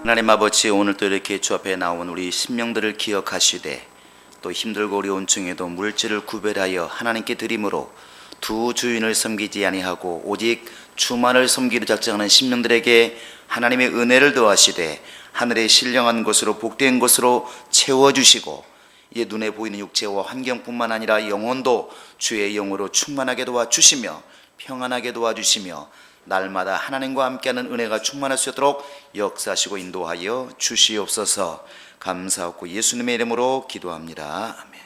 하나님 아버지, 오늘 또 이렇게 주 앞에 나온 우리 심령들을 기억하시되 또 힘들고 어려운 중에도 물질을 구별하여 하나님께 드림으로 두 주인을 섬기지 아니하고 오직 주만을 섬기려 작정하는 심령들에게 하나님의 은혜를 더하시되 하늘의 신령한 곳으로 복된 곳으로 채워주시고 이제 눈에 보이는 육체와 환경뿐만 아니라 영혼도 주의 영으로 충만하게 도와주시며 평안하게 도와주시며 날마다 하나님과 함께하는 은혜가 충만할 수 있도록 역사하시고 인도하여 주시옵소서. 감사하고 예수님의 이름으로 기도합니다. 아멘.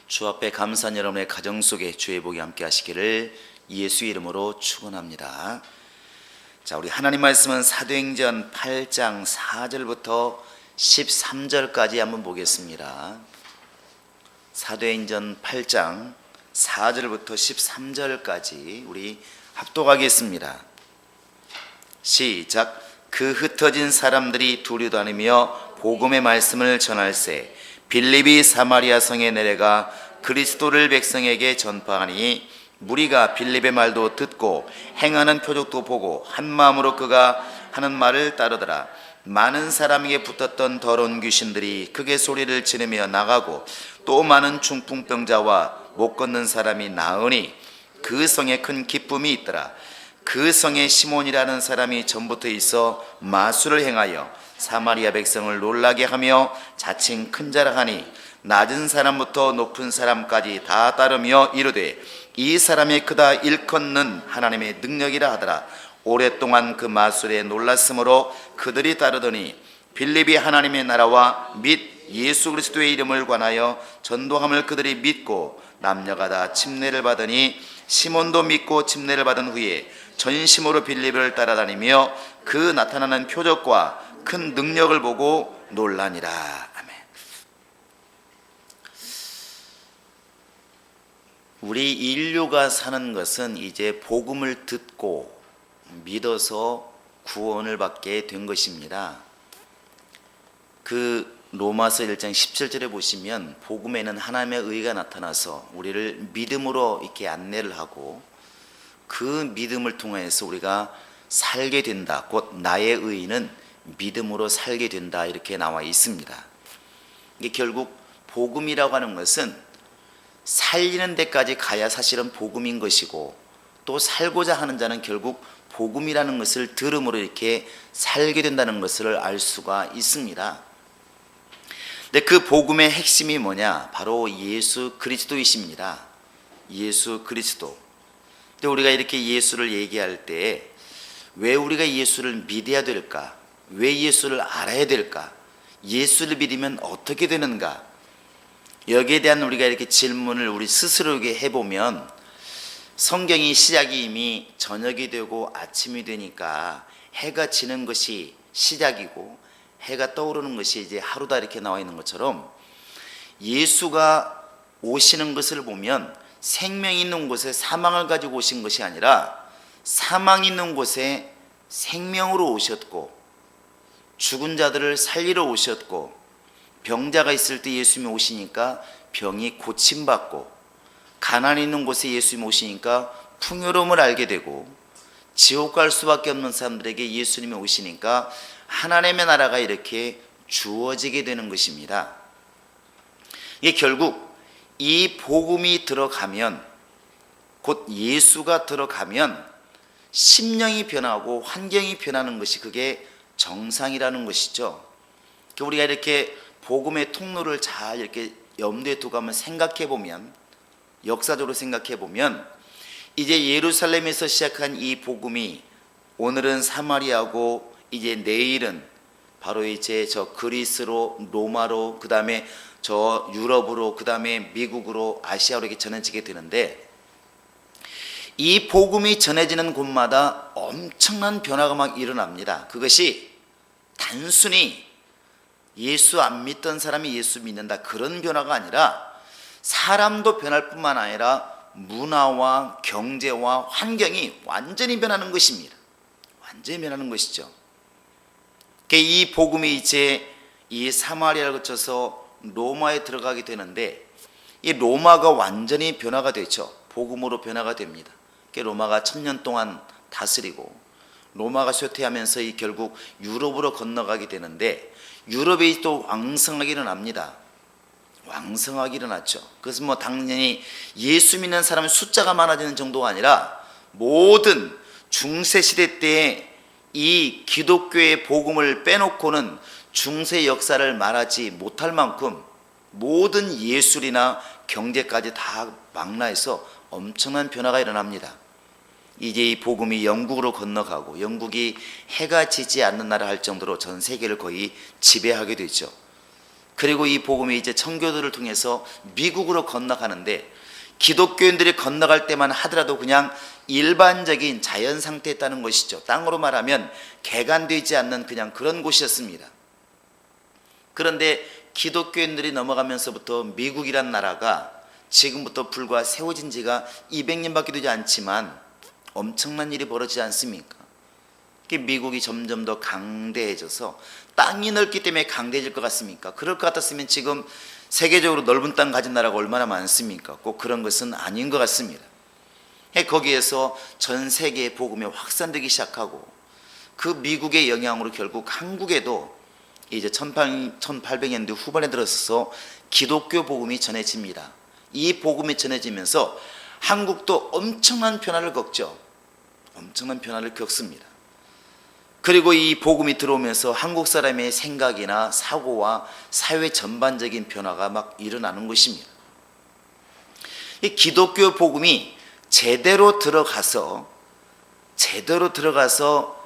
주 앞에 감사한 여러분의 가정 속에 주의 복이 함께 하시기를 예수의 이름으로 축원합니다. 자, 우리 하나님 말씀은 사도행전 8장 4절부터 13절까지 한번 보겠습니다. 사도행전 8장 4절부터 13절까지 우리 합독하겠습니다. 시작. 그 흩어진 사람들이 두루 다니며 복음의 말씀을 전할세 빌립이 사마리아 성에 내려가 그리스도를 백성에게 전파하니 무리가 빌립의 말도 듣고 행하는 표적도 보고 한 마음으로 그가 하는 말을 따르더라. 많은 사람에게 붙었던 더러운 귀신들이 크게 소리를 지르며 나가고 또 많은 중풍병자와 못 걷는 사람이 나으니 그 성에 큰 기쁨이 있더라. 그 성에 시몬이라는 사람이 전부터 있어 마술을 행하여 사마리아 백성을 놀라게 하며 자칭 큰 자라 하니 낮은 사람부터 높은 사람까지 다 따르며 이르되 이 사람이 크다 일컫는 하나님의 능력이라 하더라. 오랫동안 그 마술에 놀랐으므로 그들이 따르더니 빌립이 하나님의 나라와 및 예수 그리스도의 이름을 관하여 전도함을 그들이 믿고 남녀가 다 침례를 받으니 시몬도 믿고 침례를 받은 후에 전심으로 빌립을 따라다니며 그 나타나는 표적과 큰 능력을 보고 놀라니라. 아멘. 우리 인류가 사는 것은 이제 복음을 듣고 믿어서 구원을 받게 된 것입니다. 그 로마서 1장 17절에 보시면 복음에는 하나님의 의가 나타나서 우리를 믿음으로 이렇게 안내를 하고 그 믿음을 통해서 우리가 살게 된다. 곧 나의 의는 믿음으로 살게 된다. 이렇게 나와 있습니다. 이게 결국 복음이라고 하는 것은 살리는 데까지 가야 사실은 복음인 것이고 또 살고자 하는 자는 결국 복음이라는 것을 들음으로 이렇게 살게 된다는 것을 알 수가 있습니다. 근데 그 복음의 핵심이 뭐냐? 바로 예수 그리스도이십니다. 예수 그리스도. 근데 우리가 이렇게 예수를 얘기할 때 왜 우리가 예수를 믿어야 될까? 왜 예수를 알아야 될까? 예수를 믿으면 어떻게 되는가? 여기에 대한 우리가 이렇게 질문을 우리 스스로에게 해보면 성경이 시작이 이미 저녁이 되고 아침이 되니까 해가 지는 것이 시작이고 해가 떠오르는 것이 이제 하루다 이렇게 나와 있는 것처럼 예수가 오시는 것을 보면 생명이 있는 곳에 사망을 가지고 오신 것이 아니라 사망이 있는 곳에 생명으로 오셨고 죽은 자들을 살리러 오셨고 병자가 있을 때 예수님이 오시니까 병이 고침받고 가난이 있는 곳에 예수님이 오시니까 풍요로움을 알게 되고 지옥 갈 수밖에 없는 사람들에게 예수님이 오시니까 하나님의 나라가 이렇게 주어지게 되는 것입니다. 이게 결국 이 복음이 들어가면 곧 예수가 들어가면 심령이 변하고 환경이 변하는 것이 그게 정상이라는 것이죠. 우리가 이렇게 복음의 통로를 잘 이렇게 염두에 두고 한번 생각해 보면 역사적으로 생각해 보면 이제 예루살렘에서 시작한 이 복음이 오늘은 사마리아고 이제 내일은 바로 이제 저 그리스로 로마로 그 다음에 저 유럽으로 그 다음에 미국으로 아시아로 이렇게 전해지게 되는데 이 복음이 전해지는 곳마다 엄청난 변화가 막 일어납니다. 그것이 단순히 예수 안 믿던 사람이 예수 믿는다 그런 변화가 아니라 사람도 변할 뿐만 아니라 문화와 경제와 환경이 완전히 변하는 것입니다. 완전히 변하는 것이죠. 이 복음이 이제 이 사마리아를 거쳐서 로마에 들어가게 되는데 이 로마가 완전히 변화가 되죠. 복음으로 변화가 됩니다. 로마가 1000년 동안 다스리고 로마가 쇠퇴하면서 결국 유럽으로 건너가게 되는데, 유럽이 또 왕성하게 일어납니다. 왕성하게 일어났죠. 그래서 뭐 당연히 예수 믿는 사람의 숫자가 많아지는 정도가 아니라 모든 중세시대 때에 이 기독교의 복음을 빼놓고는 중세 역사를 말하지 못할 만큼 모든 예술이나 경제까지 다 망라해서 엄청난 변화가 일어납니다. 이제 이 복음이 영국으로 건너가고 영국이 해가 지지 않는 나라 할 정도로 전 세계를 거의 지배하게 되죠. 그리고 이 복음이 이제 청교도를 통해서 미국으로 건너가는데, 기독교인들이 건너갈 때만 하더라도 그냥 일반적인 자연 상태였다는 것이죠. 땅으로 말하면 개간되지 않는 그냥 그런 곳이었습니다. 그런데 기독교인들이 넘어가면서부터 미국이란 나라가 지금부터 불과 세워진 지가 200년밖에 되지 않지만 엄청난 일이 벌어지지 않습니까? 미국이 점점 더 강대해져서, 땅이 넓기 때문에 강대해질 것 같습니까? 그럴 것 같았으면 지금 세계적으로 넓은 땅 가진 나라가 얼마나 많습니까? 꼭 그런 것은 아닌 것 같습니다. 거기에서 전 세계의 복음이 확산되기 시작하고, 그 미국의 영향으로 결국 한국에도 이제 1800년대 후반에 들어서서 기독교 복음이 전해집니다. 이 복음이 전해지면서 한국도 엄청난 변화를 겪죠. 엄청난 변화를 겪습니다. 그리고 이 복음이 들어오면서 한국 사람의 생각이나 사고와 사회 전반적인 변화가 막 일어나는 것입니다. 이 기독교 복음이 제대로 들어가서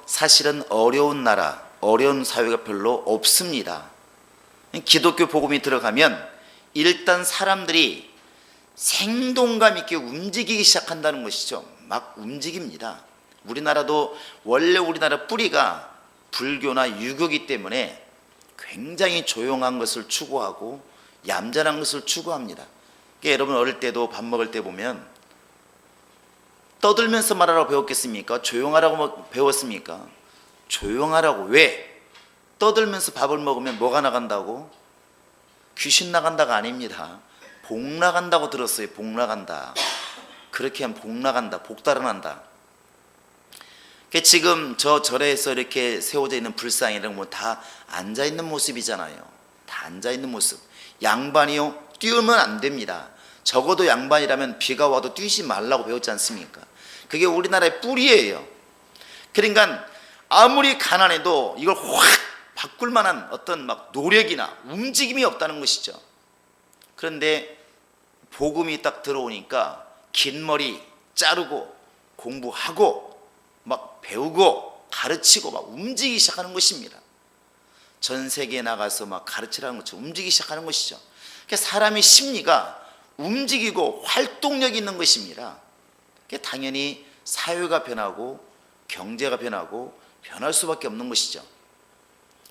사실은 어려운 나라, 어려운 사회가 별로 없습니다. 기독교 복음이 들어가면 일단 사람들이 생동감 있게 움직이기 시작한다는 것이죠. 막 움직입니다. 우리나라도 원래 우리나라 뿌리가 불교나 유교이기 때문에 굉장히 조용한 것을 추구하고 얌전한 것을 추구합니다. 그러니까 여러분 어릴 때도 밥 먹을 때 보면 떠들면서 말하라고 배웠겠습니까? 조용하라고 배웠습니까? 조용하라고. 왜? 떠들면서 밥을 먹으면 뭐가 나간다고? 귀신 나간다가 아닙니다. 복 나간다고 들었어요. 복 나간다. 그렇게 하면 복 나간다. 복 달아난다. 지금 저 절에서 이렇게 세워져 있는 불상이랑 뭐 다 앉아 있는 모습이잖아요. 다 앉아 있는 모습. 양반이요? 뛰면 안 됩니다. 적어도 양반이라면 비가 와도 뛰지 말라고 배웠지 않습니까? 그게 우리나라의 뿌리예요. 그러니까 아무리 가난해도 이걸 확 바꿀 만한 어떤 막 노력이나 움직임이 없다는 것이죠. 그런데 복음이 딱 들어오니까 긴 머리 자르고 공부하고 막 배우고 가르치고 막 움직이기 시작하는 것입니다. 전 세계에 나가서 막 가르치라는 것처럼 움직이기 시작하는 것이죠. 그러니까 사람의 심리가 움직이고 활동력이 있는 것입니다. 그러니까 당연히 사회가 변하고 경제가 변하고 변할 수밖에 없는 것이죠.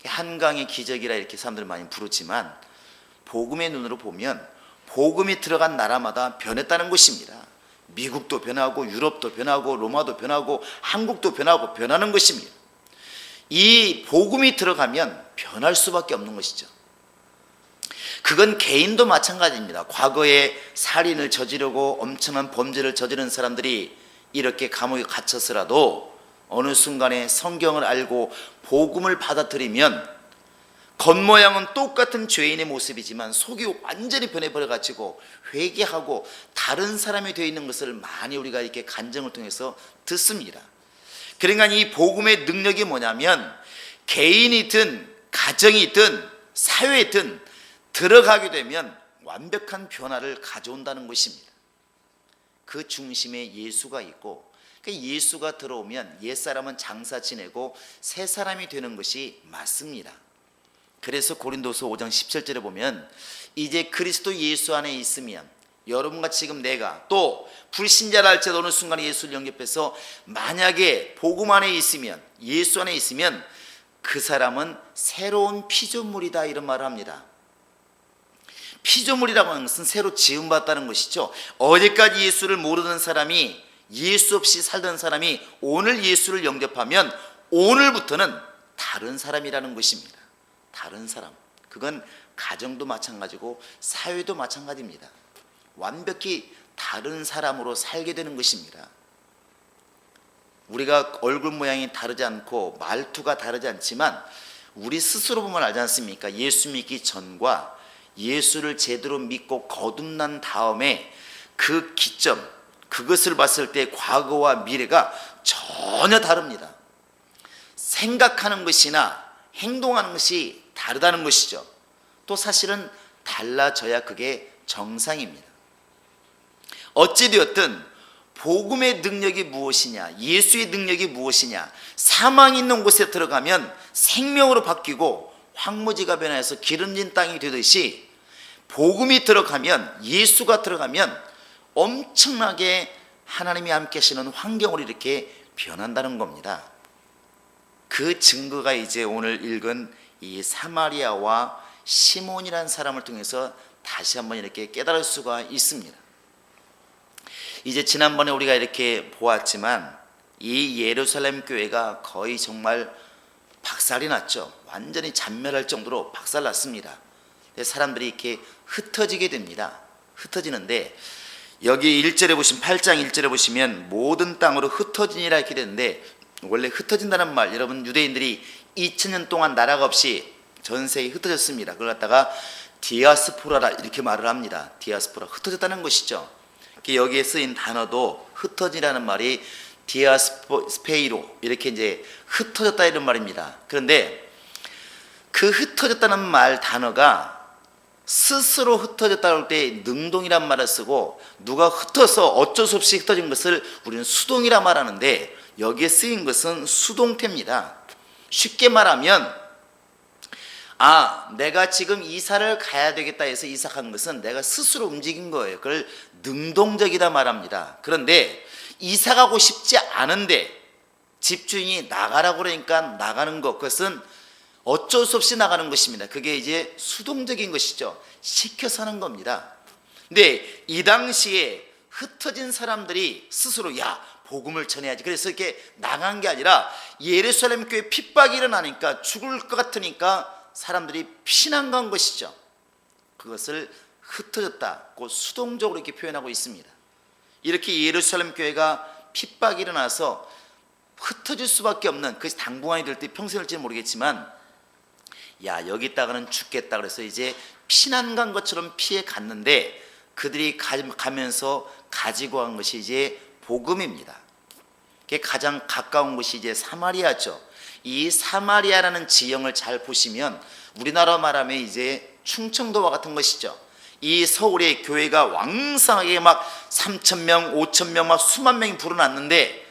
한강의 기적이라 이렇게 사람들이 많이 부르지만 복음의 눈으로 보면 복음이 들어간 나라마다 변했다는 것입니다. 미국도 변하고 유럽도 변하고 로마도 변하고 한국도 변하고 변하는 것입니다. 이 복음이 들어가면 변할 수밖에 없는 것이죠. 그건 개인도 마찬가지입니다. 과거에 살인을 저지르고 엄청난 범죄를 저지른 사람들이 이렇게 감옥에 갇혔으라도 어느 순간에 성경을 알고 복음을 받아들이면 겉모양은 똑같은 죄인의 모습이지만 속이 완전히 변해버려가지고 회개하고 다른 사람이 되어 있는 것을 많이 우리가 이렇게 간증을 통해서 듣습니다. 그러니까 이 복음의 능력이 뭐냐면 개인이든 가정이든 사회든 들어가게 되면 완벽한 변화를 가져온다는 것입니다. 그 중심에 예수가 있고, 예수가 들어오면 옛사람은 장사 지내고 새 사람이 되는 것이 맞습니다. 그래서 고린도서 5장 17절에 보면 이제 그리스도 예수 안에 있으면 여러분과 지금 내가 또 불신자라 할지라도 어느 순간 예수를 영접해서 만약에 복음 안에 있으면 예수 안에 있으면 그 사람은 새로운 피조물이다 이런 말을 합니다. 피조물이라고 하는 것은 새로 지음받았다는 것이죠. 어제까지 예수를 모르는 사람이 예수 없이 살던 사람이 오늘 예수를 영접하면 오늘부터는 다른 사람이라는 것입니다. 다른 사람. 그건 가정도 마찬가지고 사회도 마찬가지입니다. 완벽히 다른 사람으로 살게 되는 것입니다. 우리가 얼굴 모양이 다르지 않고 말투가 다르지 않지만 우리 스스로 보면 알지 않습니까? 예수 믿기 전과 예수를 제대로 믿고 거듭난 다음에 그 기점, 그것을 봤을 때 과거와 미래가 전혀 다릅니다. 생각하는 것이나 행동하는 것이 다르다는 것이죠. 또 사실은 달라져야 그게 정상입니다. 어찌되었든 복음의 능력이 무엇이냐, 예수의 능력이 무엇이냐, 사망이 있는 곳에 들어가면 생명으로 바뀌고 황무지가 변해서 기름진 땅이 되듯이 복음이 들어가면, 예수가 들어가면 엄청나게 하나님이 함께 하시는 환경으로 이렇게 변한다는 겁니다. 그 증거가 이제 오늘 읽은 이 사마리아와 시몬이라는 사람을 통해서 다시 한번 이렇게 깨달을 수가 있습니다. 이제 지난번에 우리가 이렇게 보았지만 이 예루살렘 교회가 거의 정말 박살이 났죠. 완전히 잔멸할 정도로 박살났습니다. 사람들이 이렇게 흩어지게 됩니다. 흩어지는데 여기 1절에 보시면 8장 1절에 보시면 모든 땅으로 흩어지니라 이렇게 되는데, 원래 흩어진다는 말, 여러분 유대인들이 2000년 동안 나라가 없이 전 세계에 흩어졌습니다. 그걸 갖다가 디아스포라라 이렇게 말을 합니다. 디아스포라, 흩어졌다는 것이죠. 여기에 쓰인 단어도 흩어지라는 말이 디아스페이로, 이렇게 이제 흩어졌다 이런 말입니다. 그런데 그 흩어졌다는 말 단어가 스스로 흩어졌다고 할 때 능동이란 말을 쓰고, 누가 흩어서 어쩔 수 없이 흩어진 것을 우리는 수동이라 말하는데 여기에 쓰인 것은 수동태입니다. 쉽게 말하면 내가 지금 이사를 가야 되겠다 해서 이사한 것은 내가 스스로 움직인 거예요. 그걸 능동적이다 말합니다. 그런데 이사 가고 싶지 않은데 집주인이 나가라고 그러니까 나가는 것, 그것은 어쩔 수 없이 나가는 것입니다. 그게 이제 수동적인 것이죠. 시켜서 하는 겁니다. 근데 이 당시에 흩어진 사람들이 스스로 복음을 전해야지, 그래서 이렇게 나간 게 아니라 예루살렘 교회 핍박이 일어나니까 죽을 것 같으니까 사람들이 피난 간 것이죠. 그것을 흩어졌다고 수동적으로 이렇게 표현하고 있습니다. 이렇게 예루살렘 교회가 핍박이 일어나서 흩어질 수밖에 없는, 그것이 당분간이 될지 평생이 될지 모르겠지만 여기 있다가는 죽겠다 그래서 이제 피난 간 것처럼 피해 갔는데, 그들이 가면서 가지고 간 것이 이제 복음입니다. 그게 가장 가까운 곳이 이제 사마리아죠. 이 사마리아라는 지형을 잘 보시면 우리나라 말하면 이제 충청도와 같은 것이죠. 이 서울의 교회가 왕성하게 막 3,000명, 5,000명, 막 수만 명이 불어났는데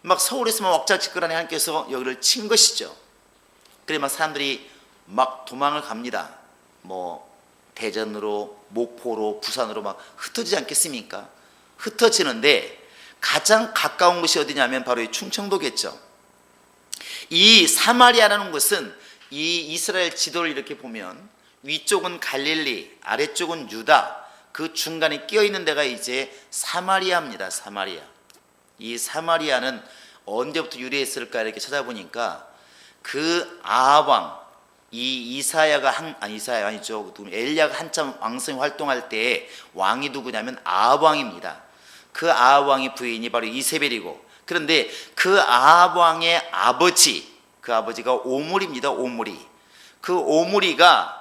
막 서울에서만 왁자지껄하니 하나님께서 여기를 친 것이죠. 그래 막 사람들이 막 도망을 갑니다. 대전으로, 목포로, 부산으로 막 흩어지지 않겠습니까? 흩어지는데 가장 가까운 곳이 어디냐면 바로 이 충청도겠죠. 이 사마리아라는 곳은 이 이스라엘 지도를 이렇게 보면 위쪽은 갈릴리, 아래쪽은 유다, 그 중간에 끼어 있는 데가 이제 사마리아입니다. 사마리아. 이 사마리아는 언제부터 유래했을까 이렇게 찾아보니까 그 아합왕, 이 이사야가 이사야 아니죠. 엘리야가 한참 왕성히 활동할 때 왕이 누구냐면 아합왕입니다. 그 아합왕의 부인이 바로 이세벨이고, 그런데 그 아합왕의 아버지, 그 아버지가 오므리입니다. 오므리. 그 오므리가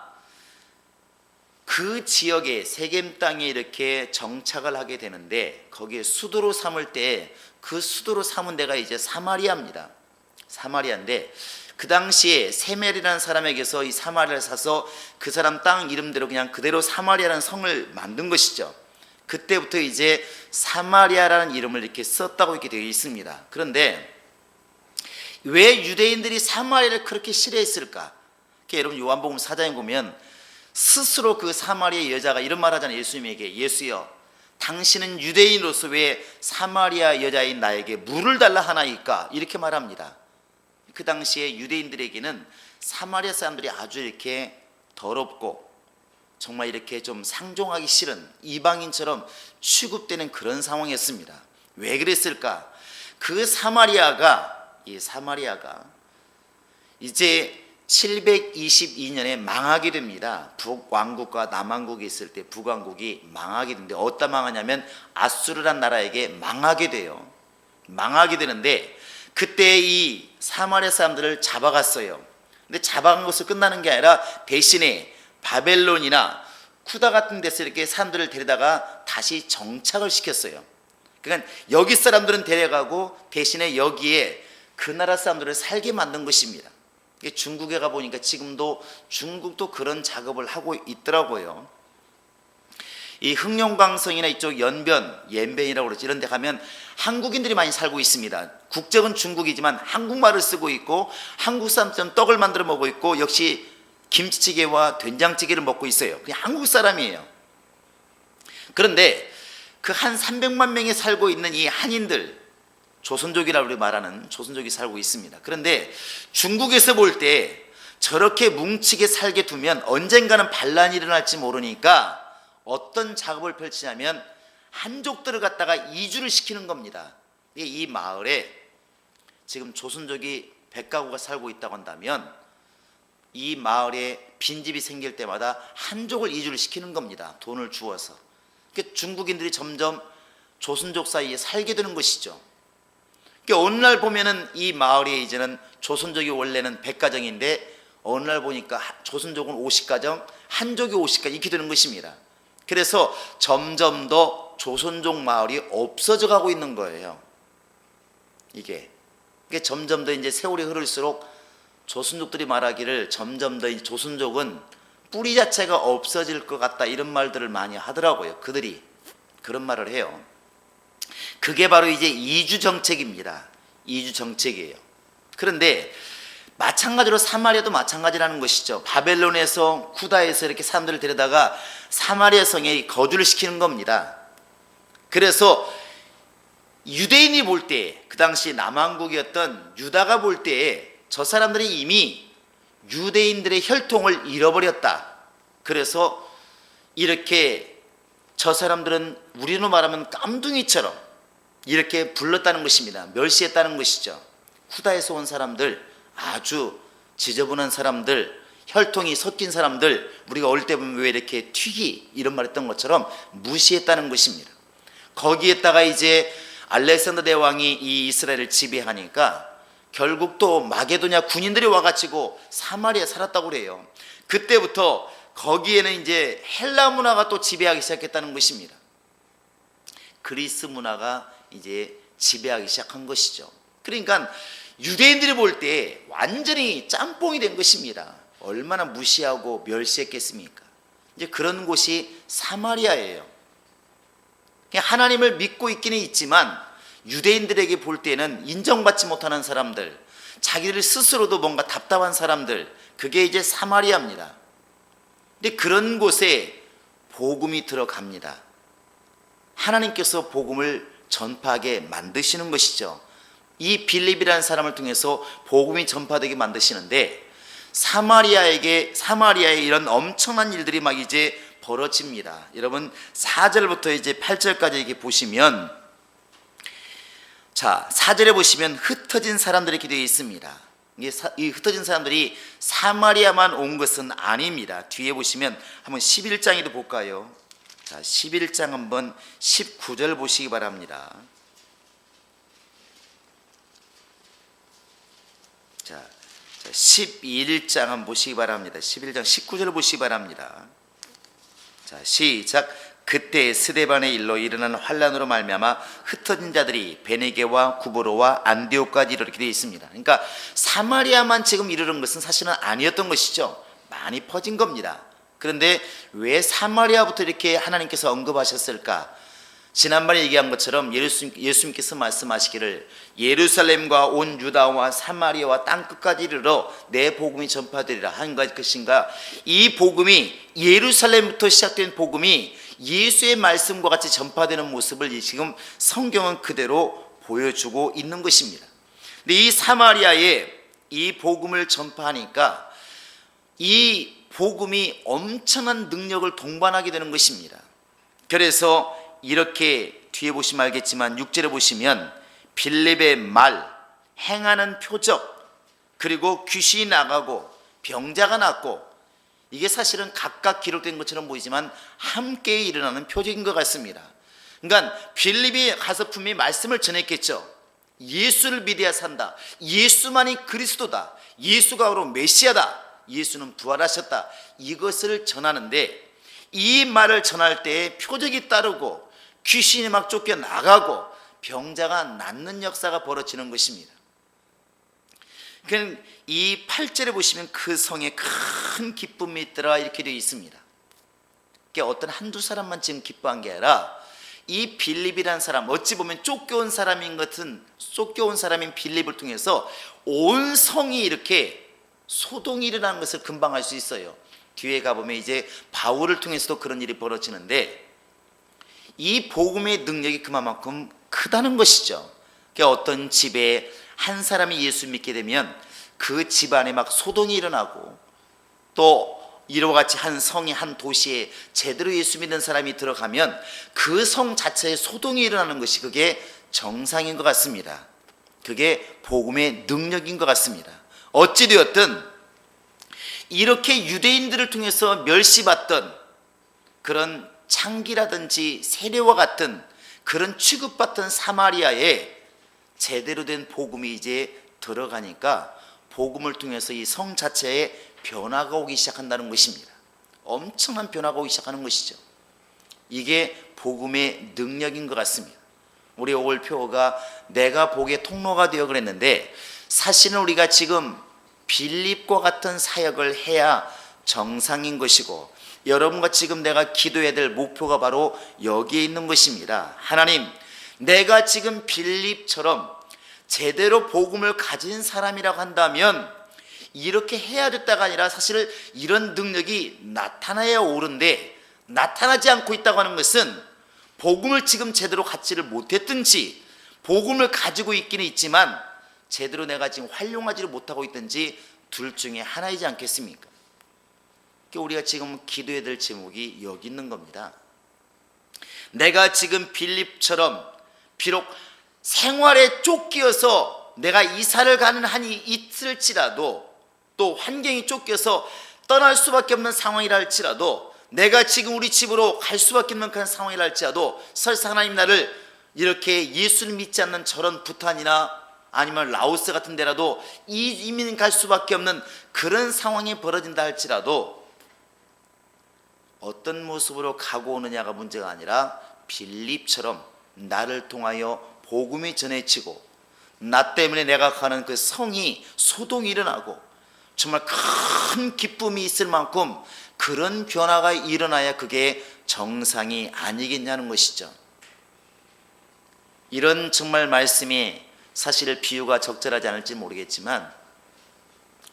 그 지역에 세겜 땅에 이렇게 정착을 하게 되는데 거기에 수도로 삼을 때 그 수도로 삼은 데가 이제 사마리아입니다. 사마리아인데 그 당시에 세멜이라는 사람에게서 이 사마리아를 사서 그 사람 땅 이름대로 그냥 그대로 사마리아라는 성을 만든 것이죠. 그때부터 이제 사마리아라는 이름을 이렇게 썼다고 이렇게 되어 있습니다. 그런데 왜 유대인들이 사마리아를 그렇게 싫어했을까? 여러분 요한복음 4장에 보면 스스로 그 사마리아 여자가 이런 말 하잖아요. 예수님에게, 예수여 당신은 유대인으로서 왜 사마리아 여자인 나에게 물을 달라 하나이까? 이렇게 말합니다. 그 당시에 유대인들에게는 사마리아 사람들이 아주 이렇게 더럽고 정말 이렇게 좀 상종하기 싫은 이방인처럼 취급되는 그런 상황이었습니다. 왜 그랬을까? 그 사마리아가 이제 722년에 망하게 됩니다. 북왕국과 남왕국이 있을 때 북왕국이 망하게 되는데 어디다 망하냐면 아수르란 나라에게 망하게 돼요. 망하게 되는데 그때 이 사마리아 사람들을 잡아갔어요. 근데 잡아간 것으로 끝나는 게 아니라 대신에 바벨론이나 쿠다 같은 데서 이렇게 사람들을 데려다가 다시 정착을 시켰어요. 그러니까 여기 사람들은 데려가고 대신에 여기에 그 나라 사람들을 살게 만든 것입니다. 중국에 가보니까 지금도 중국도 그런 작업을 하고 있더라고요. 이 흑룡강성이나 이쪽 연변, 옌변이라고 그러죠. 이런 데 가면 한국인들이 많이 살고 있습니다. 국적은 중국이지만 한국말을 쓰고 있고 한국 사람처럼 떡을 만들어 먹고 있고 역시 김치찌개와 된장찌개를 먹고 있어요. 그냥 한국 사람이에요. 그런데 그 한 300만 명이 살고 있는 이 한인들, 조선족이라고 우리 말하는 조선족이 살고 있습니다. 그런데 중국에서 볼 때 저렇게 뭉치게 살게 두면 언젠가는 반란이 일어날지 모르니까 어떤 작업을 펼치냐면 한족들을 갖다가 이주를 시키는 겁니다. 이 마을에 지금 조선족이 100가구가 살고 있다고 한다면 이 마을에 빈집이 생길 때마다 한족을 이주를 시키는 겁니다. 돈을 주어서. 그러니까 중국인들이 점점 조선족 사이에 살게 되는 것이죠. 그러니까 어느 날 보면은 이 마을에 이제는 조선족이 원래는 100가정인데 어느 날 보니까 조선족은 50가정, 한족이 50가정 이렇게 되는 것입니다. 그래서 점점 더 조선족 마을이 없어져 가고 있는 거예요. 이게 점점 더 이제 세월이 흐를수록 조선족들이 말하기를 점점 더 조선족은 뿌리 자체가 없어질 것 같다 이런 말들을 많이 하더라고요. 그들이 그런 말을 해요. 그게 바로 이제 이주 정책입니다. 이주 정책이에요. 그런데 마찬가지로 사마리아도 마찬가지라는 것이죠. 바벨론에서 쿠다에서 이렇게 사람들을 데려다가 사마리아 성에 거주를 시키는 겁니다. 그래서 유대인이 볼 때, 그 당시 남왕국이었던 유다가 볼 때에 저 사람들이 이미 유대인들의 혈통을 잃어버렸다. 그래서 이렇게 저 사람들은 우리로 말하면 깜둥이처럼 이렇게 불렀다는 것입니다. 멸시했다는 것이죠. 쿠다에서 온 사람들, 아주 지저분한 사람들, 혈통이 섞인 사람들, 우리가 어릴 때 보면 왜 이렇게 튀기 이런 말 했던 것처럼 무시했다는 것입니다. 거기에다가 이제 알렉산더 대왕이 이 이스라엘을 지배하니까 결국 또 마게도냐 군인들이 와가지고 사마리아에 살았다고 그래요. 그때부터 거기에는 이제 헬라 문화가 또 지배하기 시작했다는 것입니다. 그리스 문화가 이제 지배하기 시작한 것이죠. 그러니까 유대인들이 볼 때 완전히 짬뽕이 된 것입니다. 얼마나 무시하고 멸시했겠습니까? 이제 그런 곳이 사마리아예요. 하나님을 믿고 있기는 있지만 유대인들에게 볼 때는 인정받지 못하는 사람들, 자기들 스스로도 뭔가 답답한 사람들, 그게 이제 사마리아입니다. 근데 그런 곳에 복음이 들어갑니다. 하나님께서 복음을 전파하게 만드시는 것이죠. 이 빌립이라는 사람을 통해서 복음이 전파되게 만드시는데 사마리아에 이런 엄청난 일들이 막 이제 벌어집니다. 여러분 4절부터 이제 8절까지 이렇게 보시면, 자 4절에 보시면 흩어진 사람들이 이렇게 되어 있습니다. 이 흩어진 사람들이 사마리아만 온 것은 아닙니다. 뒤에 보시면 한번 11장에도 볼까요? 자 11장 한번 19절 보시기 바랍니다. 자 11장 한번 보시기 바랍니다. 11장 19절 보시기 바랍니다. 자 시작. 그때 스데반의 일로 일어난 환란으로 말미암아 흩어진 자들이 베네게와 구브로와 안디옥까지 이르게 되어 있습니다. 그러니까 사마리아만 지금 이르는 것은 사실은 아니었던 것이죠. 많이 퍼진 겁니다. 그런데 왜 사마리아부터 이렇게 하나님께서 언급하셨을까? 지난번에 얘기한 것처럼 예수님께서 말씀하시기를 예루살렘과 온 유다와 사마리아와 땅끝까지 이르러 내 복음이 전파되리라 한 것인가? 이 복음이 예루살렘부터 시작된 복음이 예수의 말씀과 같이 전파되는 모습을 지금 성경은 그대로 보여주고 있는 것입니다. 근데 이 사마리아에 이 복음을 전파하니까 이 복음이 엄청난 능력을 동반하게 되는 것입니다. 그래서 이렇게 뒤에 보시면 알겠지만 6절에 보시면 빌립의 말, 행하는 표적, 그리고 귀신이 나가고 병자가 낫고, 이게 사실은 각각 기록된 것처럼 보이지만 함께 일어나는 표적인 것 같습니다. 그러니까 빌립이 가서 분명히 말씀을 전했겠죠. 예수를 믿어야 산다. 예수만이 그리스도다. 예수가 바로 메시아다. 예수는 부활하셨다. 이것을 전하는데, 이 말을 전할 때 표적이 따르고 귀신이 막 쫓겨나가고 병자가 낫는 역사가 벌어지는 것입니다. 그러니까 이 8절에 보시면 그 성에 큰 기쁨이 있더라 이렇게 되어 있습니다. 그러니까 어떤 한두 사람만 지금 기뻐한 게 아니라 이 빌립이라는 사람, 어찌 보면 쫓겨온 사람인 빌립을 통해서 온 성이 이렇게 소동이 일어나는 것을 금방 알 수 있어요. 뒤에 가보면 이제 바울을 통해서도 그런 일이 벌어지는데, 이 복음의 능력이 그만큼 크다는 것이죠. 그러니까 어떤 집에 한 사람이 예수 믿게 되면 그 집안에 막 소동이 일어나고, 또 이와 같이 한 성이 한 도시에 제대로 예수 믿는 사람이 들어가면 그 성 자체에 소동이 일어나는 것이 그게 정상인 것 같습니다. 그게 복음의 능력인 것 같습니다. 어찌되었든 이렇게 유대인들을 통해서 멸시받던 그런 창기라든지 세례와 같은 그런 취급받던 사마리아에 제대로 된 복음이 이제 들어가니까 복음을 통해서 이 성 자체에 변화가 오기 시작한다는 것입니다. 엄청난 변화가 오기 시작하는 것이죠. 이게 복음의 능력인 것 같습니다. 우리 오월표가 내가 복의 통로가 되어 그랬는데, 사실은 우리가 지금 빌립과 같은 사역을 해야 정상인 것이고, 여러분과 지금 내가 기도해야 될 목표가 바로 여기에 있는 것입니다. 하나님, 내가 지금 빌립처럼 제대로 복음을 가진 사람이라고 한다면 이렇게 해야 됐다가 아니라 사실 이런 능력이 나타나야 옳은데 나타나지 않고 있다고 하는 것은 복음을 지금 제대로 갖지를 못했든지, 복음을 가지고 있기는 있지만 제대로 내가 지금 활용하지를 못하고 있든지 둘 중에 하나이지 않겠습니까? 그러니까 우리가 지금 기도해야 될 제목이 여기 있는 겁니다. 내가 지금 빌립처럼 비록 생활에 쫓겨서 내가 이사를 가는 한이 있을지라도, 또 환경이 쫓겨서 떠날 수밖에 없는 상황이라 할지라도, 내가 지금 우리 집으로 갈 수밖에 없는 그런 상황이라 할지라도, 설사 하나님 나를 이렇게 예수를 믿지 않는 저런 부탄이나 아니면 라오스 같은 데라도 이민 갈 수밖에 없는 그런 상황이 벌어진다 할지라도 어떤 모습으로 가고 오느냐가 문제가 아니라 빌립처럼 나를 통하여 복음이 전해지고 나 때문에 내가 가는 그 성이 소동이 일어나고 정말 큰 기쁨이 있을 만큼 그런 변화가 일어나야 그게 정상이 아니겠냐는 것이죠. 이런 정말 말씀이 사실 비유가 적절하지 않을지 모르겠지만,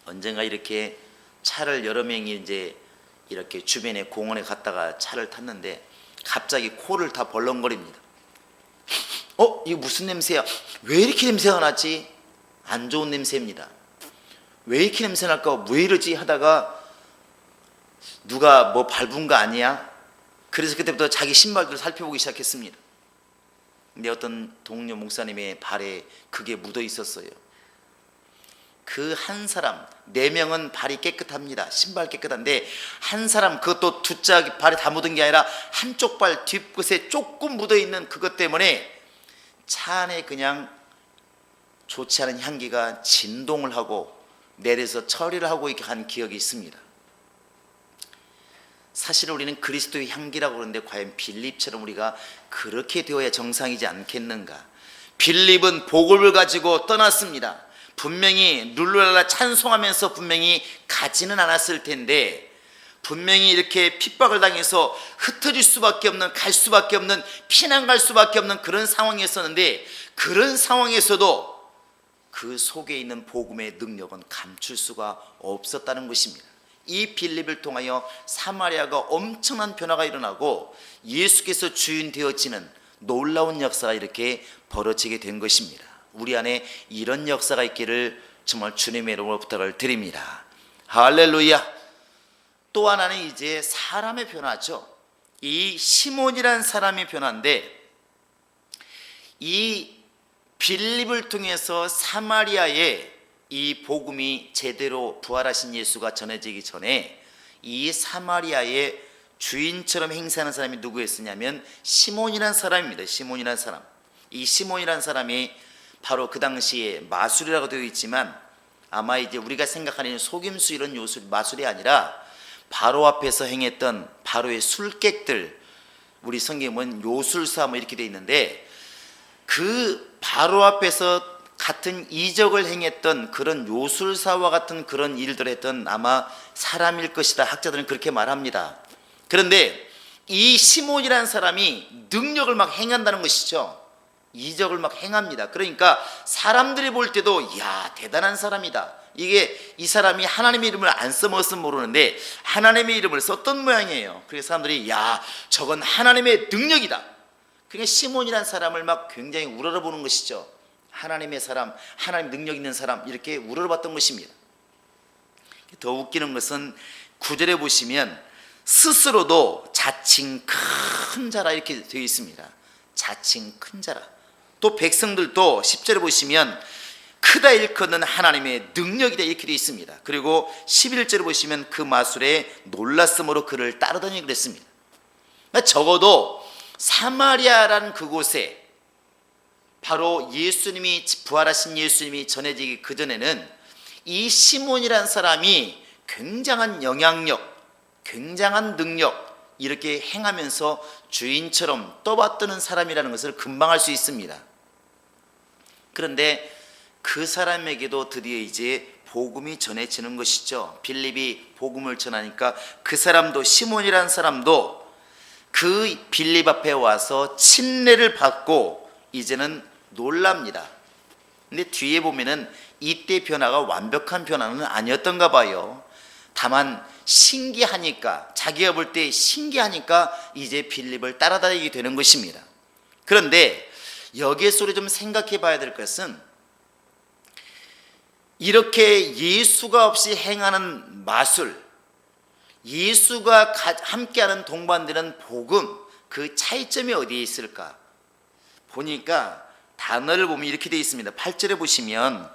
언젠가 이렇게 차를 여러 명이 이제 이렇게 주변에 공원에 갔다가 차를 탔는데 갑자기 코를 다 벌렁거립니다. 이거 무슨 냄새야? 왜 이렇게 냄새가 나지? 안 좋은 냄새입니다. 왜 이렇게 냄새 날까? 왜 이러지? 하다가 누가 뭐 밟은 거 아니야? 그래서 그때부터 자기 신발들을 살펴보기 시작했습니다. 근데 어떤 동료 목사님의 발에 그게 묻어 있었어요. 그 한 사람, 4명은 발이 깨끗합니다. 신발 깨끗한데 한 사람, 그것도 두 짝이 발에 다 묻은 게 아니라 한쪽 발 뒷끝에 조금 묻어 있는 그것 때문에 차 안에 그냥 좋지 않은 향기가 진동을 하고 내려서 처리를 하고 이렇게 간 기억이 있습니다. 사실 우리는 그리스도의 향기라고 그러는데 과연 빌립처럼 우리가 그렇게 되어야 정상이지 않겠는가? 빌립은 복음을 가지고 떠났습니다. 분명히 룰루랄라 찬송하면서 분명히 가지는 않았을 텐데, 분명히 이렇게 핍박을 당해서 흩어질 수밖에 없는, 갈 수밖에 없는, 피난 갈 수밖에 없는 그런 상황이었었는데, 그런 상황에서도 그 속에 있는 복음의 능력은 감출 수가 없었다는 것입니다. 이 빌립을 통하여 사마리아가 엄청난 변화가 일어나고 예수께서 주인 되어지는 놀라운 역사가 이렇게 벌어지게 된 것입니다. 우리 안에 이런 역사가 있기를 정말 주님의 이름으로 부탁을 드립니다. 할렐루야. 또 하나는 이제 사람의 변화죠. 이 시몬이라는 사람의 변화인데, 이 빌립을 통해서 사마리아에 이 복음이 제대로 부활하신 예수가 전해지기 전에 이 사마리아의 주인처럼 행세하는 사람이 누구였었냐면 시몬이라는 사람입니다. 시몬이라는 사람. 이 시몬이라는 사람이 바로 그 당시에 마술이라고 되어 있지만 아마 이제 우리가 생각하는 속임수 이런 마술이 아니라 바로 앞에서 행했던 바로의 술객들, 우리 성경에 보면 요술사 뭐 이렇게 되어 있는데 그 바로 앞에서 같은 이적을 행했던 그런 요술사와 같은 그런 일들을 했던 아마 사람일 것이다. 학자들은 그렇게 말합니다. 그런데 이 시몬이라는 사람이 능력을 막 행한다는 것이죠. 이적을 막 행합니다. 그러니까 사람들이 볼 때도 야, 대단한 사람이다. 이게 이 사람이 하나님의 이름을 안 써먹었으면 모르는데 하나님의 이름을 썼던 모양이에요. 그래서 사람들이 야, 저건 하나님의 능력이다. 그러니까 시몬이라는 사람을 막 굉장히 우러러보는 것이죠. 하나님의 사람, 하나님 능력 있는 사람, 이렇게 우러러봤던 것입니다. 더 웃기는 것은 9절에 보시면 스스로도 자칭 큰 자라 이렇게 되어 있습니다. 자칭 큰 자라. 또 백성들도 10절에 보시면 크다 일컫는 하나님의 능력이다 이렇게 되어 있습니다. 그리고 11절에 보시면 그 마술에 놀랐음으로 그를 따르더니 그랬습니다. 적어도 사마리아라는 그곳에 바로 예수님이 부활하신 예수님이 전해지기 그전에는 이 시몬이라는 사람이 굉장한 영향력, 굉장한 능력 이렇게 행하면서 주인처럼 떠받드는 사람이라는 것을 금방 알 수 있습니다. 그런데 그 사람에게도 드디어 이제 복음이 전해지는 것이죠. 빌립이 복음을 전하니까 그 사람도, 시몬이라는 사람도 그 빌립 앞에 와서 침례를 받고 이제는 놀랍니다. 근데 뒤에 보면은 이때 변화가 완벽한 변화는 아니었던가 봐요. 다만 신기하니까, 자기가 볼 때 신기하니까 이제 빌립을 따라다니게 되는 것입니다. 그런데 여기에서 우리 좀 생각해 봐야 될 것은 이렇게 예수가 없이 행하는 마술, 예수가 함께하는 동반되는 복음, 그 차이점이 어디에 있을까? 보니까 단어를 보면 이렇게 되어 있습니다. 8절에 보시면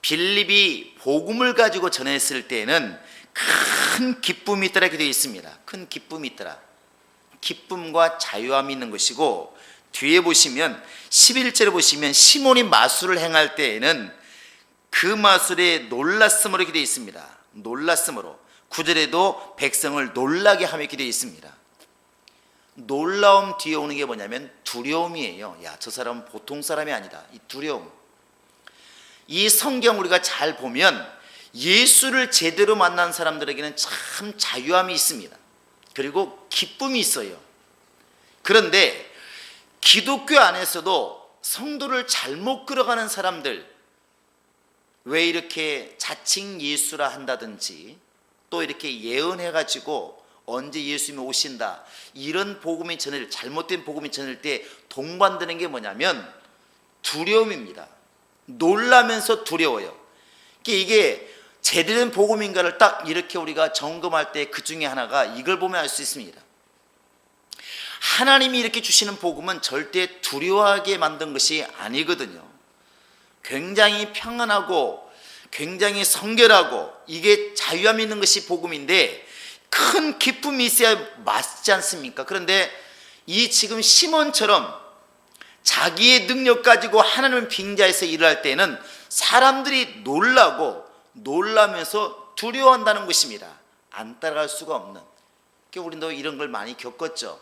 빌립이 복음을 가지고 전했을 때에는 큰 기쁨이 있더라 이렇게 되어 있습니다. 큰 기쁨이 있더라. 기쁨과 자유함이 있는 것이고, 뒤에 보시면 11절에 보시면 시몬이 마술을 행할 때에는 그 마술에 놀랐음으로 이렇게 되어 있습니다. 놀랐음으로. 9절에도 백성을 놀라게 하며 이렇게 되어 있습니다. 놀라움 뒤에 오는 게 뭐냐면 두려움이에요. 야, 저 사람은 보통 사람이 아니다. 이 두려움. 이 성경 우리가 잘 보면 예수를 제대로 만난 사람들에게는 참 자유함이 있습니다. 그리고 기쁨이 있어요. 그런데 기독교 안에서도 성도를 잘못 끌어가는 사람들, 왜 이렇게 자칭 예수라 한다든지 또 이렇게 예언해가지고 언제 예수님이 오신다 이런 복음이 전할, 잘못된 복음이 전할 때 동반되는 게 뭐냐면 두려움입니다. 놀라면서 두려워요. 이게 제대로 된 복음인가를 딱 이렇게 우리가 점검할 때 그 중에 하나가 이걸 보면 알 수 있습니다. 하나님이 이렇게 주시는 복음은 절대 두려워하게 만든 것이 아니거든요. 굉장히 평안하고 굉장히 성결하고 이게 자유함이 있는 것이 복음인데 큰 기쁨이 있어야 맞지 않습니까? 그런데 이 지금 시몬처럼 자기의 능력 가지고 하나님을 빙자해서 일을 할 때는 사람들이 놀라면서 두려워한다는 것입니다. 안 따라갈 수가 없는. 우리도 이런 걸 많이 겪었죠.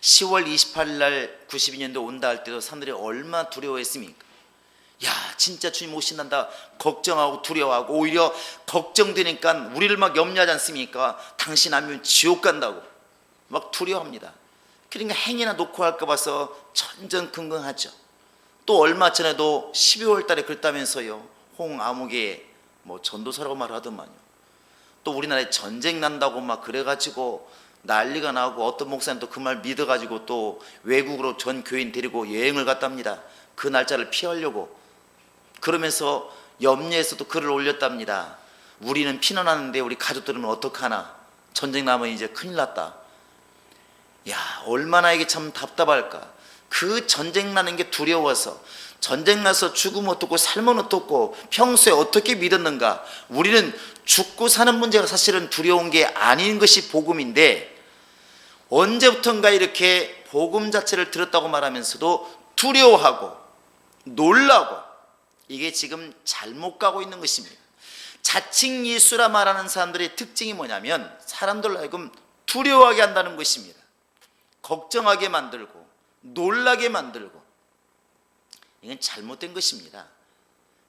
10월 28일 날 92년도 온다 할 때도 사람들이 얼마나 두려워했습니까? 야, 진짜 주님 오신단다 걱정하고 두려워하고 오히려 걱정되니까 우리를 막 염려하지 않습니까? 당신 아니면 지옥 간다고 막 두려워합니다. 그러니까 행위나 놓고 할까 봐서 전전긍긍하죠. 또 얼마 전에도 12월 달에 그랬다면서요. 홍아무개 뭐 전도사라고 말하더만요. 또 우리나라에 전쟁 난다고 막 그래가지고 난리가 나고 어떤 목사님 또 그 말 믿어가지고 또 외국으로 전 교인 데리고 여행을 갔답니다. 그 날짜를 피하려고. 그러면서 염려해서도 글을 올렸답니다. 우리는 피난하는데 우리 가족들은 어떡하나. 전쟁 나면 이제 큰일 났다. 야, 얼마나 이게 참 답답할까. 그 전쟁 나는 게 두려워서, 전쟁 나서 죽으면 어떻고 살면 어떻고 평소에 어떻게 믿었는가. 우리는 죽고 사는 문제가 사실은 두려운 게 아닌 것이 복음인데 언제부턴가 이렇게 복음 자체를 들었다고 말하면서도 두려워하고 놀라고, 이게 지금 잘못 가고 있는 것입니다. 자칭 예수라 말하는 사람들의 특징이 뭐냐면 사람들로 하여금 두려워하게 한다는 것입니다. 걱정하게 만들고 놀라게 만들고, 이건 잘못된 것입니다.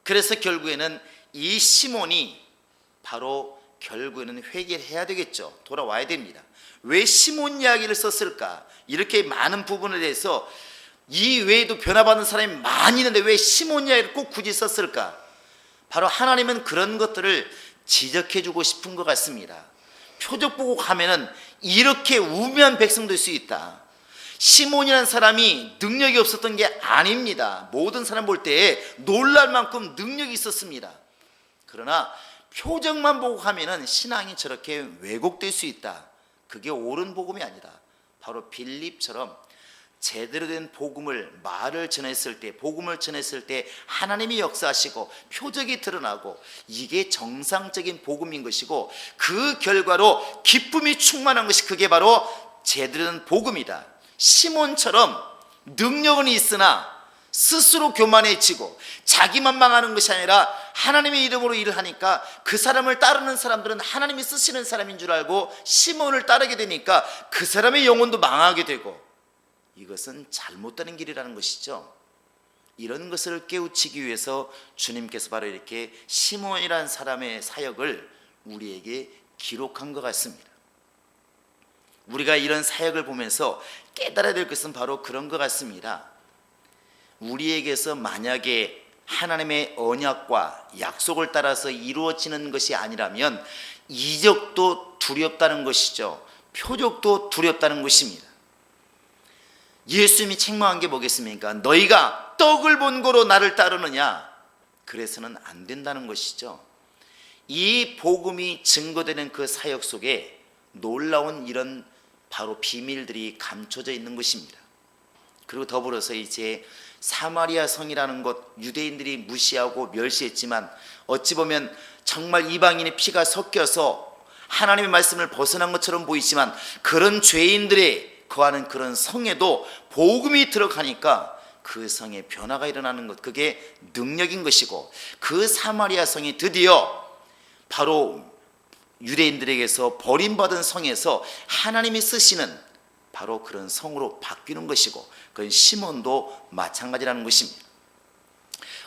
그래서 결국에는 이 시몬이 바로 결국에는 회개를 해야 되겠죠. 돌아와야 됩니다. 왜 시몬 이야기를 썼을까? 이렇게 많은 부분에 대해서 이 외에도 변화받는 사람이 많이 있는데 왜 시몬 이야기를 꼭 굳이 썼을까? 바로 하나님은 그런 것들을 지적해 주고 싶은 것 같습니다. 표적 보고 가면은 이렇게 우매한 백성 될 수 있다. 시몬이라는 사람이 능력이 없었던 게 아닙니다. 모든 사람 볼 때 놀랄 만큼 능력이 있었습니다. 그러나 표적만 보고 가면은 신앙이 저렇게 왜곡될 수 있다. 그게 옳은 복음이 아니다. 바로 빌립처럼 제대로 된 말을 전했을 때, 복음을 전했을 때 하나님이 역사하시고 표적이 드러나고, 이게 정상적인 복음인 것이고, 그 결과로 기쁨이 충만한 것이 그게 바로 제대로 된 복음이다. 시몬처럼 능력은 있으나 스스로 교만해지고 자기만 망하는 것이 아니라 하나님의 이름으로 일을 하니까 그 사람을 따르는 사람들은 하나님이 쓰시는 사람인 줄 알고 시몬을 따르게 되니까 그 사람의 영혼도 망하게 되고, 이것은 잘못되는 길이라는 것이죠. 이런 것을 깨우치기 위해서 주님께서 바로 이렇게 시몬이라는 사람의 사역을 우리에게 기록한 것 같습니다. 우리가 이런 사역을 보면서 깨달아야 될 것은 바로 그런 것 같습니다. 우리에게서 만약에 하나님의 언약과 약속을 따라서 이루어지는 것이 아니라면 이적도 두렵다는 것이죠. 표적도 두렵다는 것입니다. 예수님이 책망한 게 뭐겠습니까? 너희가 떡을 본고로 나를 따르느냐? 그래서는 안 된다는 것이죠. 이 복음이 증거되는 그 사역 속에 놀라운 이런 바로 비밀들이 감춰져 있는 것입니다. 그리고 더불어서 이제 사마리아 성이라는 것, 유대인들이 무시하고 멸시했지만 어찌 보면 정말 이방인의 피가 섞여서 하나님의 말씀을 벗어난 것처럼 보이지만, 그런 죄인들의 거하는 그런 성에도 복음이 들어가니까 그 성에 변화가 일어나는 것, 그게 능력인 것이고, 그 사마리아 성이 드디어 바로 유대인들에게서 버림받은 성에서 하나님이 쓰시는 바로 그런 성으로 바뀌는 것이고, 그건 시몬도 마찬가지라는 것입니다.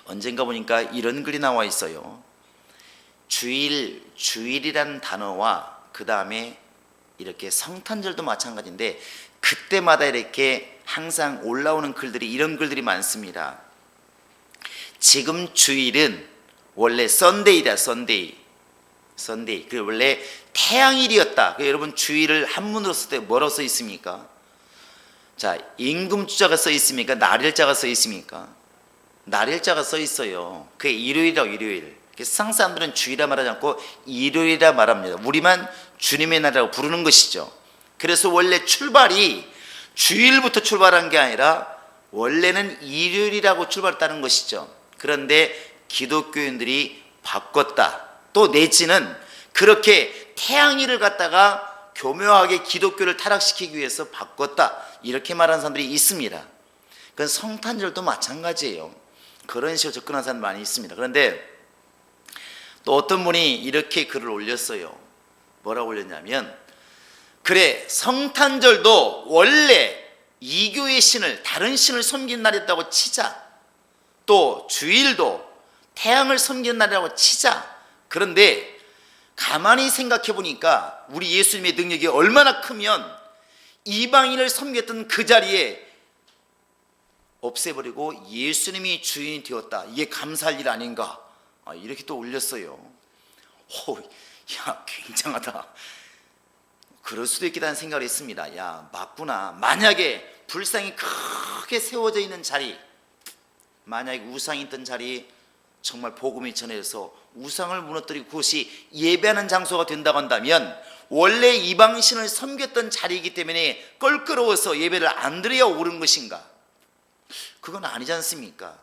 언젠가 보니까 이런 글이 나와 있어요. 주일이라는 단어와 그 다음에 이렇게 성탄절도 마찬가지인데, 그때마다 이렇게 항상 올라오는 글들이, 이런 글들이 많습니다. 지금 주일은 원래 썬데이다, 썬데이. 그 원래 태양일이었다. 여러분 주일을 한문으로 쓸 때 뭐라고 써 있습니까? 자, 임금주자가 써 있습니까? 날일자가 써 있습니까? 날일자가 써 있어요. 그게 일요일이라고, 일요일. 세상 사람들은 주일이라 말하지 않고 일요일이라 말합니다. 우리만 주님의 날이라고 부르는 것이죠. 그래서 원래 출발이 주일부터 출발한 게 아니라 원래는 일요일이라고 출발했다는 것이죠. 그런데 기독교인들이 바꿨다. 또 내지는 그렇게 태양일을 갖다가 교묘하게 기독교를 타락시키기 위해서 바꿨다, 이렇게 말하는 사람들이 있습니다. 그건 성탄절도 마찬가지예요. 그런 식으로 접근하는 사람이 많이 있습니다. 그런데 또 어떤 분이 이렇게 글을 올렸어요. 뭐라고 올렸냐면, 그래, 성탄절도 원래 이교의 신을, 다른 신을 섬긴 날이었다고 치자, 또 주일도 태양을 섬기는 날이라고 치자. 그런데 가만히 생각해 보니까 우리 예수님의 능력이 얼마나 크면 이방인을 섬겼던 그 자리에 없애버리고 예수님이 주인이 되었다. 이게 감사할 일 아닌가? 이렇게 또 올렸어요. 야, 굉장하다. 그럴 수도 있겠다는 생각을 했습니다. 야, 맞구나. 만약에 불상이 크게 세워져 있는 자리, 만약에 우상이 있던 자리, 정말 복음이 전해져서 우상을 무너뜨리고 그것이 예배하는 장소가 된다고 한다면, 원래 이방신을 섬겼던 자리이기 때문에 껄끄러워서 예배를 안 드려야 옳은 것인가? 그건 아니지 않습니까?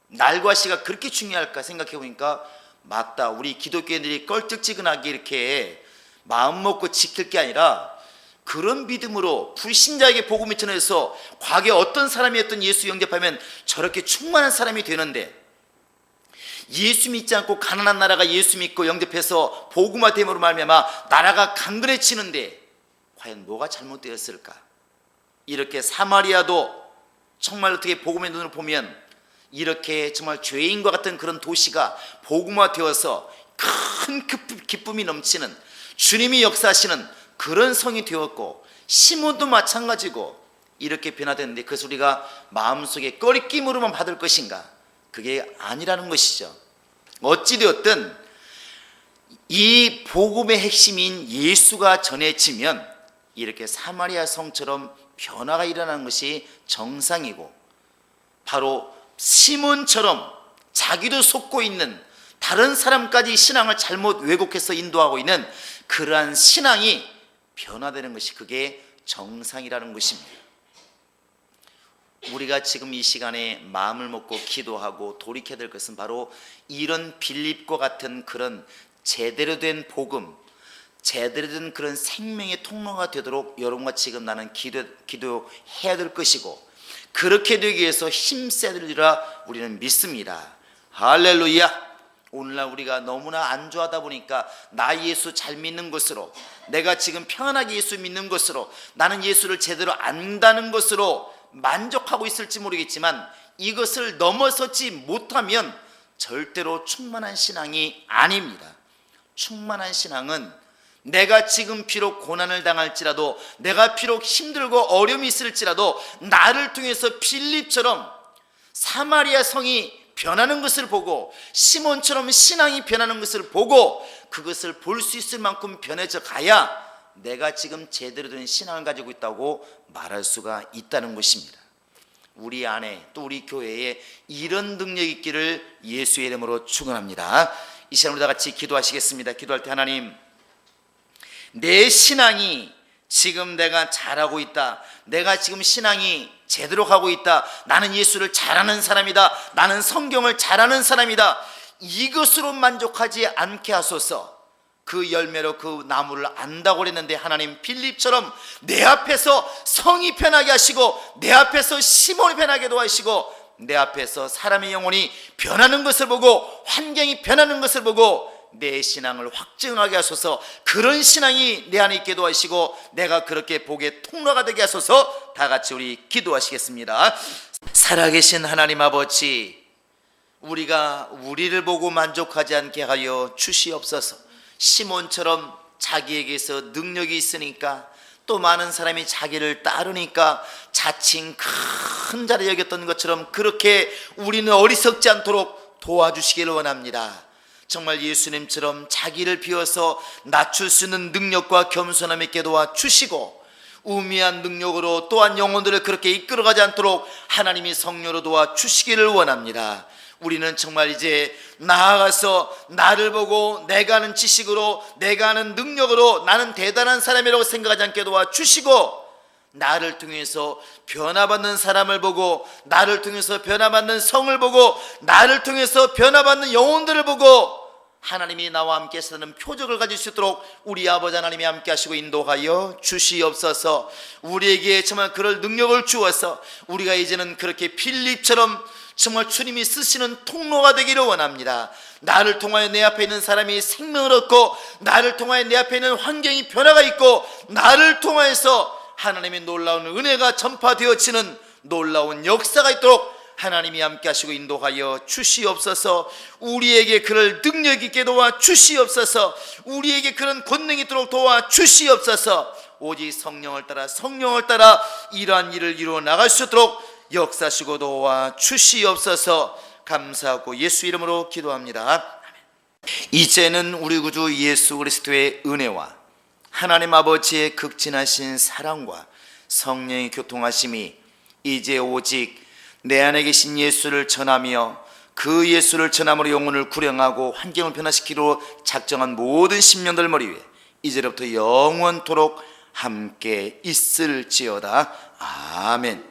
날과 시가 그렇게 중요할까 생각해 보니까 맞다. 우리 기독교인들이 껄쩍지근하게 이렇게 마음 먹고 지킬 게 아니라 그런 믿음으로 불신자에게 복음이 전해서 과거에 어떤 사람이었던 예수 영접하면 저렇게 충만한 사람이 되는데, 예수 믿지 않고 가난한 나라가 예수 믿고 영접해서 복음화됨으로 말미암아 나라가 강건해지는데 과연 뭐가 잘못되었을까? 이렇게 사마리아도 정말 어떻게 복음의 눈으로 보면 이렇게 정말 죄인과 같은 그런 도시가 복음화되어서 큰 기쁨이 넘치는 주님이 역사하시는 그런 성이 되었고, 시몬도 마찬가지고 이렇게 변화됐는데 그것을 우리가 마음속에 꺼리낌으로만 받을 것인가? 그게 아니라는 것이죠. 어찌되었든 이 복음의 핵심인 예수가 전해지면 이렇게 사마리아 성처럼 변화가 일어나는 것이 정상이고, 바로 시몬처럼 자기도 속고 있는 다른 사람까지 신앙을 잘못 왜곡해서 인도하고 있는 그러한 신앙이 변화되는 것이 그게 정상이라는 것입니다. 우리가 지금 이 시간에 마음을 먹고 기도하고 돌이켜야 될 것은 바로 이런 빌립과 같은 그런 제대로 된 복음, 제대로 된 그런 생명의 통로가 되도록 여러분과 지금 나는 기도해야 될 것이고, 그렇게 되기 위해서 힘써야 되리라 우리는 믿습니다. 할렐루야. 오늘날 우리가 너무나 안주하다 보니까 나 예수 잘 믿는 것으로, 내가 지금 평안하게 예수 믿는 것으로, 나는 예수를 제대로 안다는 것으로 만족하고 있을지 모르겠지만, 이것을 넘어서지 못하면 절대로 충만한 신앙이 아닙니다. 충만한 신앙은 내가 지금 비록 고난을 당할지라도, 내가 비록 힘들고 어려움이 있을지라도 나를 통해서 빌립처럼 사마리아 성이 변하는 것을 보고, 시몬처럼 신앙이 변하는 것을 보고, 그것을 볼 수 있을 만큼 변해져 가야 내가 지금 제대로 된 신앙을 가지고 있다고 말할 수가 있다는 것입니다. 우리 안에 또 우리 교회에 이런 능력이 있기를 예수의 이름으로 축원합니다. 이 시간 우리 다 같이 기도하시겠습니다. 기도할 때, 하나님, 내 신앙이 지금 내가 잘하고 있다, 내가 지금 신앙이 제대로 가고 있다, 나는 예수를 잘하는 사람이다, 나는 성경을 잘하는 사람이다, 이것으로 만족하지 않게 하소서. 그 열매로 그 나무를 안다고 그랬는데, 하나님, 빌립처럼 내 앞에서 성이 변하게 하시고, 내 앞에서 시몬이 변하게 도와주시고, 내 앞에서 사람의 영혼이 변하는 것을 보고, 환경이 변하는 것을 보고 내 신앙을 확증하게 하소서. 그런 신앙이 내 안에 있게 도와주시고 내가 그렇게 복의 통로가 되게 하소서. 다 같이 우리 기도하시겠습니다. 살아계신 하나님 아버지, 우리가 우리를 보고 만족하지 않게 하여 주시옵소서. 시몬처럼 자기에게서 능력이 있으니까, 또 많은 사람이 자기를 따르니까 자칭 큰 자리 여겼던 것처럼 그렇게 우리는 어리석지 않도록 도와주시기를 원합니다. 정말 예수님처럼 자기를 비워서 낮출 수 있는 능력과 겸손함 있게 도와주시고, 우미한 능력으로 또한 영혼들을 그렇게 이끌어가지 않도록 하나님이 성령으로 도와주시기를 원합니다. 우리는 정말 이제 나아가서 나를 보고 내가 아는 지식으로, 내가 아는 능력으로 나는 대단한 사람이라고 생각하지 않게 도와주시고, 나를 통해서 변화받는 사람을 보고, 나를 통해서 변화받는 성을 보고, 나를 통해서 변화받는 영혼들을 보고 하나님이 나와 함께 사는 표적을 가질 수 있도록 우리 아버지 하나님이 함께 하시고 인도하여 주시옵소서. 우리에게 정말 그럴 능력을 주어서 우리가 이제는 그렇게 빌립처럼 정말 주님이 쓰시는 통로가 되기를 원합니다. 나를 통하여 내 앞에 있는 사람이 생명을 얻고, 나를 통하여 내 앞에 있는 환경이 변화가 있고, 나를 통하여서 하나님의 놀라운 은혜가 전파되어지는 놀라운 역사가 있도록 하나님이 함께 하시고 인도하여 주시옵소서. 우리에게 그럴 능력 있게 도와 주시옵소서. 우리에게 그런 권능이 있도록 도와 주시옵소서. 오직 성령을 따라 이러한 일을 이루어 나갈 수 있도록 역사하시고 도와 주시옵소서. 감사하고 예수 이름으로 기도합니다. 이제는 우리 구주 예수 그리스도의 은혜와 하나님 아버지의 극진하신 사랑과 성령의 교통하심이 이제 오직 내 안에 계신 예수를 전하며, 그 예수를 전함으로 영혼을 구령하고 환경을 변화시키기로 작정한 모든 심령들 머리 위에 이제로부터 영원토록 함께 있을지어다. 아멘.